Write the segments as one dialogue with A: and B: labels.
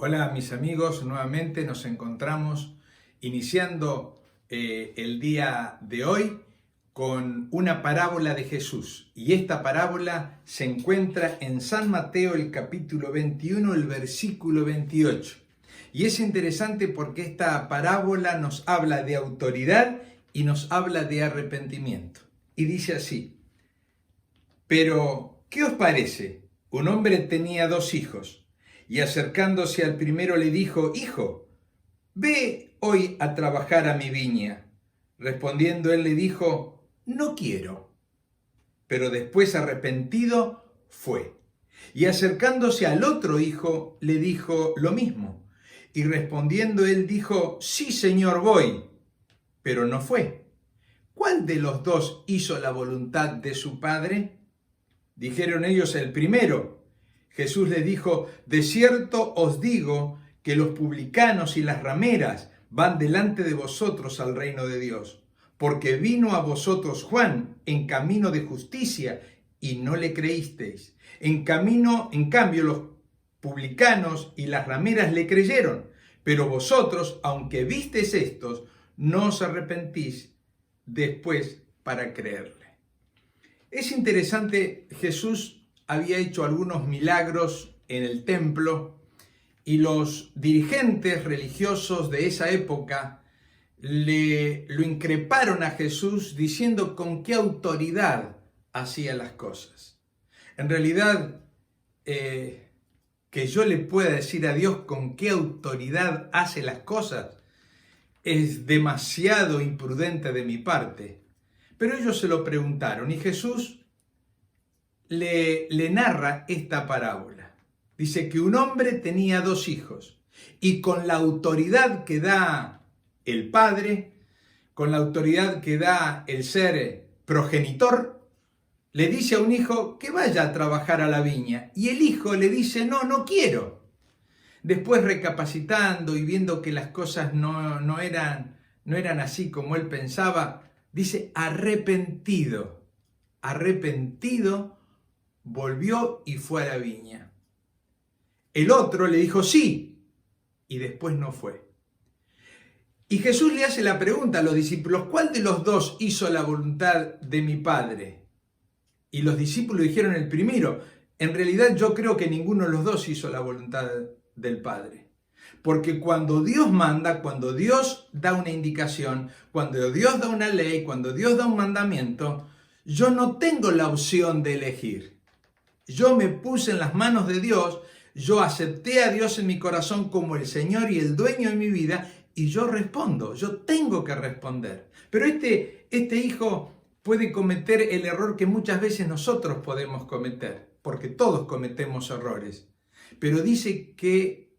A: Hola mis amigos, nuevamente nos encontramos iniciando el día de hoy con una parábola de Jesús. Y esta parábola se encuentra en San Mateo el capítulo 21, el versículo 28. Y es interesante porque esta parábola nos habla de autoridad y nos habla de arrepentimiento. Y dice así: pero, ¿qué os parece? Un hombre tenía 2 hijos. Y acercándose al primero le dijo: Hijo, ve hoy a trabajar a mi viña. Respondiendo él le dijo: No quiero. Pero después, arrepentido, fue. Y acercándose al otro hijo le dijo lo mismo. Y respondiendo él dijo: Sí, señor, voy. Pero no fue. ¿Cuál de los 2 hizo la voluntad de su padre? Dijeron ellos: el primero. Jesús les dijo: de cierto os digo que los publicanos y las rameras van delante de vosotros al reino de Dios, porque vino a vosotros Juan en camino de justicia y no le creísteis. En cambio, los publicanos y las rameras le creyeron, pero vosotros, aunque visteis estos, no os arrepentís después para creerle. Es interesante, Jesús había hecho algunos milagros en el templo y los dirigentes religiosos de esa época lo increparon a Jesús diciendo con qué autoridad hacía las cosas. En realidad, que yo le pueda decir a Dios con qué autoridad hace las cosas es demasiado imprudente de mi parte. Pero ellos se lo preguntaron y Jesús le narra esta parábola. Dice que un hombre tenía 2 hijos y con la autoridad que da el padre, con la autoridad que da el ser progenitor, le dice a un hijo que vaya a trabajar a la viña y el hijo le dice: no quiero. Después, recapacitando y viendo que las cosas no eran así como él pensaba, dice: arrepentido, volvió y fue a la viña. El otro le dijo sí y después no fue. Y Jesús le hace la pregunta a los discípulos: ¿cuál de los 2 hizo la voluntad de mi Padre? Y los discípulos dijeron: el primero. En realidad yo creo que ninguno de los 2 hizo la voluntad del Padre. Porque cuando Dios manda, cuando Dios da una indicación, cuando Dios da una ley, cuando Dios da un mandamiento, yo no tengo la opción de elegir. Yo me puse en las manos de Dios, yo acepté a Dios en mi corazón como el Señor y el dueño de mi vida, y yo respondo, yo tengo que responder. Pero este hijo puede cometer el error que muchas veces nosotros podemos cometer, porque todos cometemos errores. Pero dice que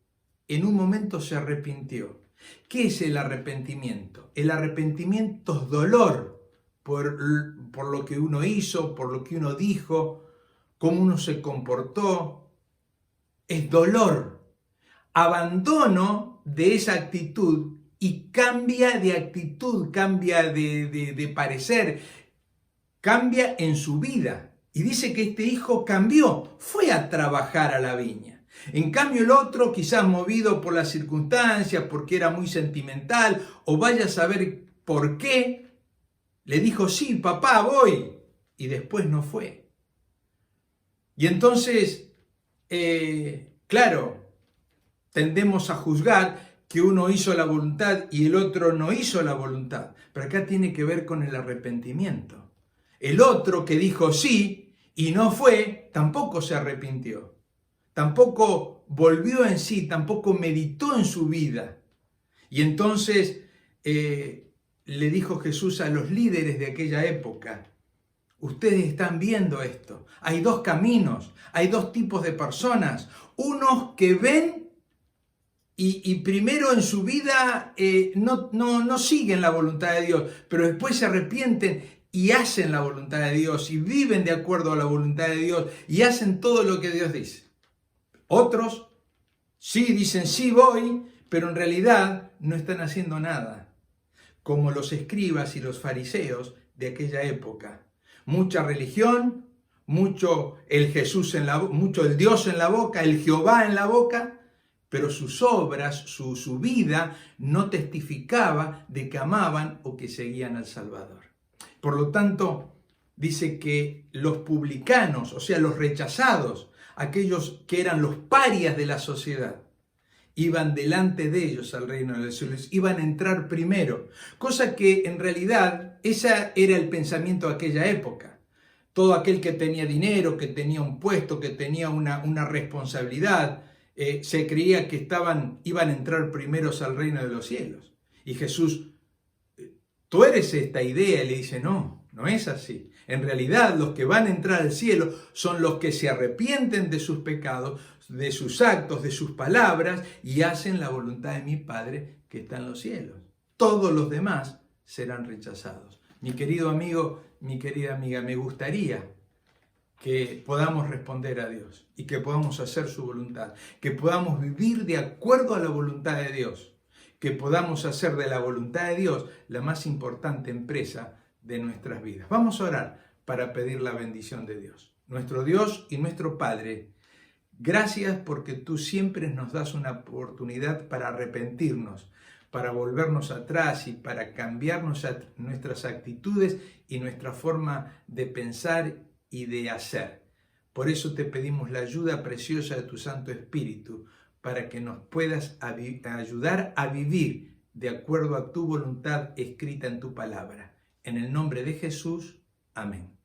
A: en un momento se arrepintió. ¿Qué es el arrepentimiento? El arrepentimiento es dolor por lo que uno hizo, por lo que uno dijo, cómo uno se comportó. Es dolor, abandono de esa actitud y cambia de actitud, cambia de parecer, cambia en su vida. Y dice que este hijo cambió, fue a trabajar a la viña. En cambio el otro, quizás movido por las circunstancias, porque era muy sentimental, o vaya a saber por qué, le dijo: sí, papá, voy, y después no fue. Y entonces, claro, tendemos a juzgar que uno hizo la voluntad y el otro no hizo la voluntad. Pero acá tiene que ver con el arrepentimiento. El otro que dijo sí y no fue, tampoco se arrepintió. Tampoco volvió en sí, tampoco meditó en su vida. Y entonces le dijo Jesús a los líderes de aquella época: ustedes están viendo esto. Hay 2 caminos, hay 2 tipos de personas. Unos que ven y primero en su vida no siguen la voluntad de Dios, pero después se arrepienten y hacen la voluntad de Dios y viven de acuerdo a la voluntad de Dios y hacen todo lo que Dios dice. Otros sí dicen: sí voy, pero en realidad no están haciendo nada, como los escribas y los fariseos de aquella época. Mucha religión, mucho el Dios en la boca, el Jehová en la boca, pero sus obras, su vida, no testificaba de que amaban o que seguían al Salvador. Por lo tanto, dice que los publicanos, o sea, los rechazados, aquellos que eran los parias de la sociedad, iban delante de ellos al reino de los cielos, iban a entrar primero, cosa que en realidad ese era el pensamiento de aquella época. Todo aquel que tenía dinero, que tenía un puesto, que tenía una responsabilidad, se creía que iban a entrar primeros al reino de los cielos. Y Jesús, tú eres esta idea, y le dice, no, no es así. En realidad los que van a entrar al cielo son los que se arrepienten de sus pecados, de sus actos, de sus palabras y hacen la voluntad de mi Padre que está en los cielos. Todos los demás serán rechazados. Mi querido amigo, mi querida amiga, me gustaría que podamos responder a Dios y que podamos hacer su voluntad, que podamos vivir de acuerdo a la voluntad de Dios, que podamos hacer de la voluntad de Dios la más importante empresa de nuestras vidas. Vamos a orar para pedir la bendición de Dios. Nuestro Dios y nuestro Padre, gracias porque tú siempre nos das una oportunidad para arrepentirnos, para volvernos atrás y para cambiar nuestras actitudes y nuestra forma de pensar y de hacer. Por eso te pedimos la ayuda preciosa de tu Santo Espíritu para que nos puedas ayudar a vivir de acuerdo a tu voluntad escrita en tu palabra. En el nombre de Jesús, amén.